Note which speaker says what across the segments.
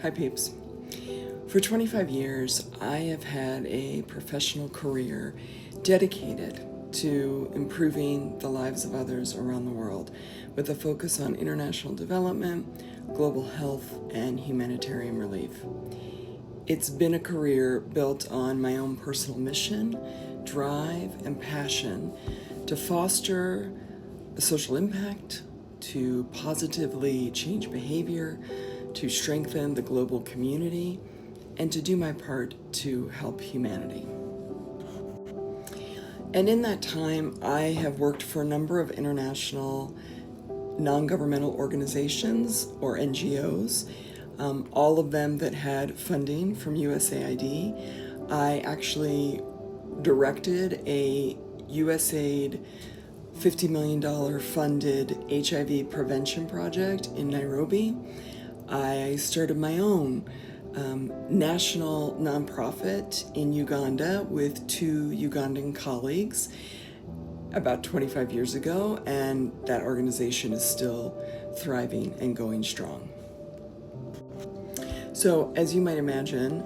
Speaker 1: Hi peeps. For 25 years, I have had a professional career dedicated to improving the lives of others around the world with a focus on international development, global health, and humanitarian relief. It's been a career built on my own personal mission, drive, and passion to foster a social impact, to positively change behavior, to strengthen the global community, and to do my part to help humanity. And in that time, I have worked for a number of international non-governmental organizations, or NGOs, all of them that had funding from USAID. I actually directed a USAID $50 million funded HIV prevention project in Nairobi. I started my own national nonprofit in Uganda with two Ugandan colleagues about 25 years ago, and that organization is still thriving and going strong. So, as you might imagine,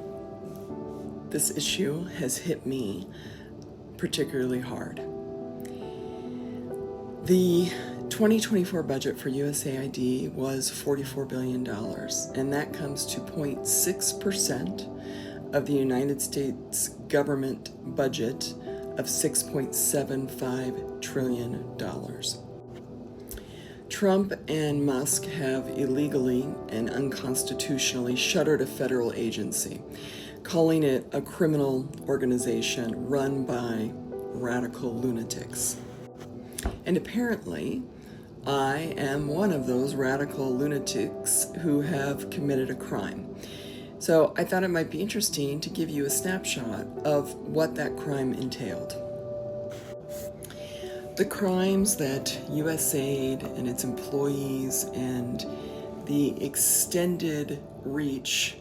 Speaker 1: this issue has hit me particularly hard. The 2024 budget for USAID was $44 billion, and that comes to 0.6% of the United States government budget of $6.75 trillion. Trump and Musk have illegally and unconstitutionally shuttered a federal agency, calling it a criminal organization run by radical lunatics. And apparently, I am one of those radical lunatics who have committed a crime. So I thought it might be interesting to give you a snapshot of what that crime entailed. The crimes that USAID and its employees and the extended reach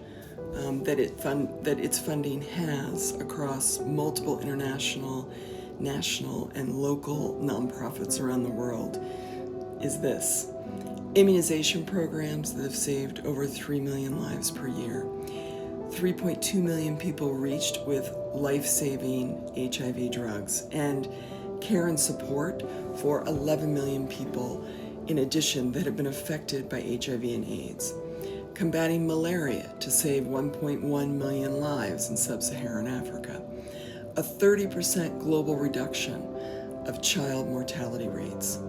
Speaker 1: that its funding has across multiple international, national, and local nonprofits around the world is this: immunization programs that have saved over 3 million lives per year, 3.2 million people reached with life-saving HIV drugs, and care and support for 11 million people in addition that have been affected by HIV and AIDS, combating malaria to save 1.1 million lives in sub-Saharan Africa, a 30% global reduction of child mortality rates,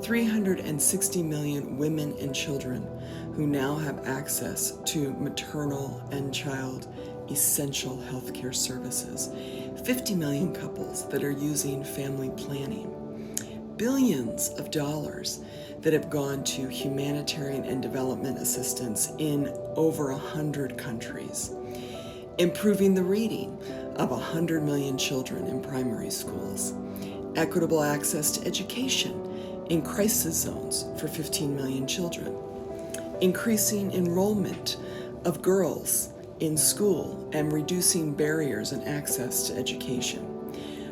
Speaker 1: 360 million women and children who now have access to maternal and child essential healthcare services, 50 million couples that are using family planning, billions of dollars that have gone to humanitarian and development assistance in over 100 countries, improving the reading of 100 million children in primary schools, equitable access to education in crisis zones for 15 million children, increasing enrollment of girls in school and reducing barriers and access to education,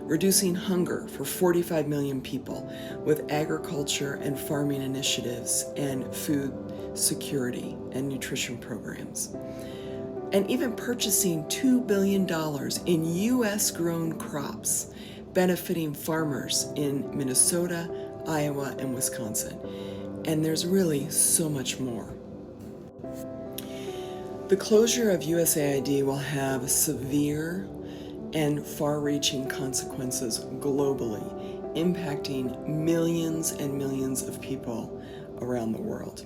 Speaker 1: reducing hunger for 45 million people with agriculture and farming initiatives and food security and nutrition programs, and even purchasing $2 billion in U.S.-grown crops, benefiting farmers in Minnesota, Iowa, and Wisconsin. And there's really so much more. The closure of USAID will have severe and far-reaching consequences globally, impacting millions and millions of people around the world.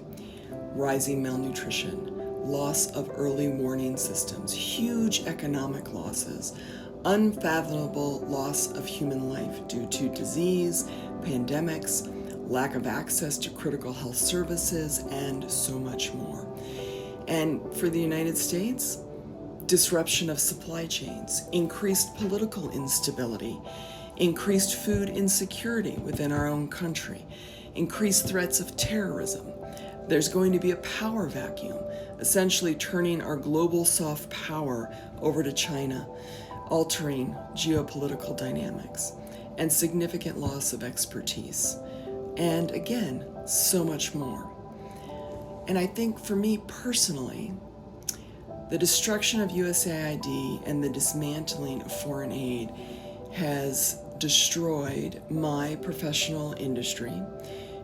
Speaker 1: Rising malnutrition, loss of early warning systems, huge economic losses, unfathomable loss of human life due to disease, pandemics, lack of access to critical health services, and so much more. And for the United States, disruption of supply chains, increased political instability, increased food insecurity within our own country, increased threats of terrorism. There's going to be a power vacuum, essentially turning our global soft power over to China, altering geopolitical dynamics, and significant loss of expertise. And again, so much more. And I think for me personally, The destruction of USAID and the dismantling of foreign aid has destroyed my professional industry,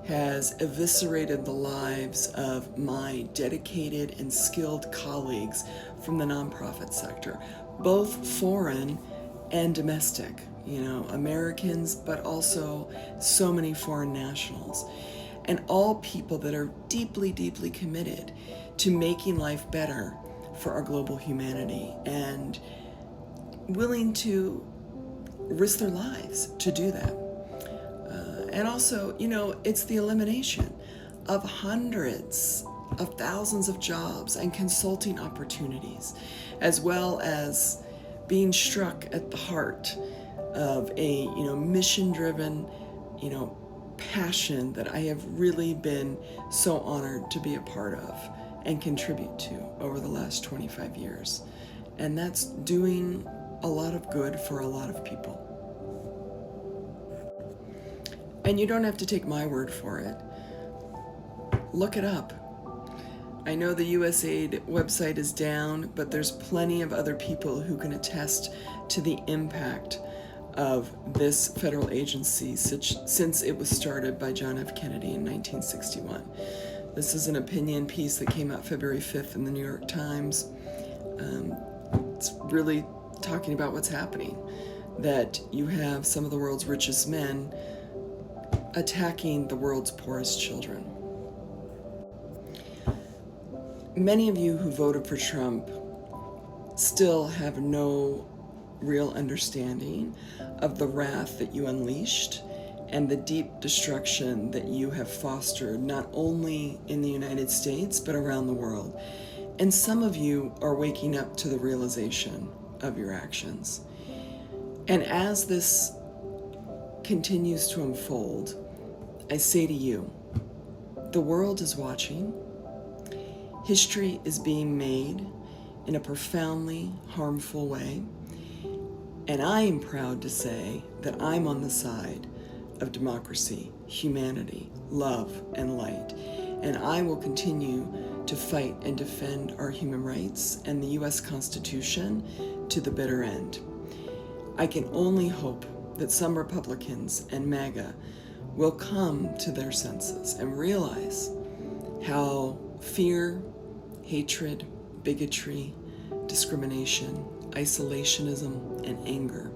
Speaker 1: has eviscerated the lives of my dedicated and skilled colleagues from the nonprofit sector, both foreign and domestic, Americans, but also so many foreign nationals, and all people that are deeply, deeply committed to making life better for our global humanity and willing to risk their lives to do that. And also, it's the elimination of hundreds of thousands of jobs and consulting opportunities, as well as being struck at the heart of a, mission-driven, passion that I have really been so honored to be a part of and contribute to over the last 25 years. And that's doing a lot of good for a lot of people. And you don't have to take my word for it. Look it up. I know the Usaid website is down, but there's plenty of other people who can attest to the impact of this federal agency since it was started by John F. Kennedy in 1961. This is an opinion piece that came out February 5th in the New York Times. It's really talking about what's happening, that you have some of the world's richest men attacking the world's poorest children. Many of you who voted for Trump still have no real understanding of the wrath that you unleashed and the deep destruction that you have fostered, not only in the United States, but around the world. And some of you are waking up to the realization of your actions. And as this continues to unfold, I say to you, the world is watching. History is being made in a profoundly harmful way. And I am proud to say that I'm on the side of democracy, humanity, love, and light. And I will continue to fight and defend our human rights and the U.S. Constitution to the bitter end. I can only hope that some Republicans and MAGA will come to their senses and realize how fear, hatred, bigotry, discrimination, isolationism, and anger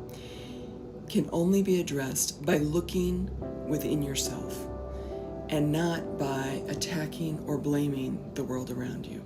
Speaker 1: can only be addressed by looking within yourself and not by attacking or blaming the world around you.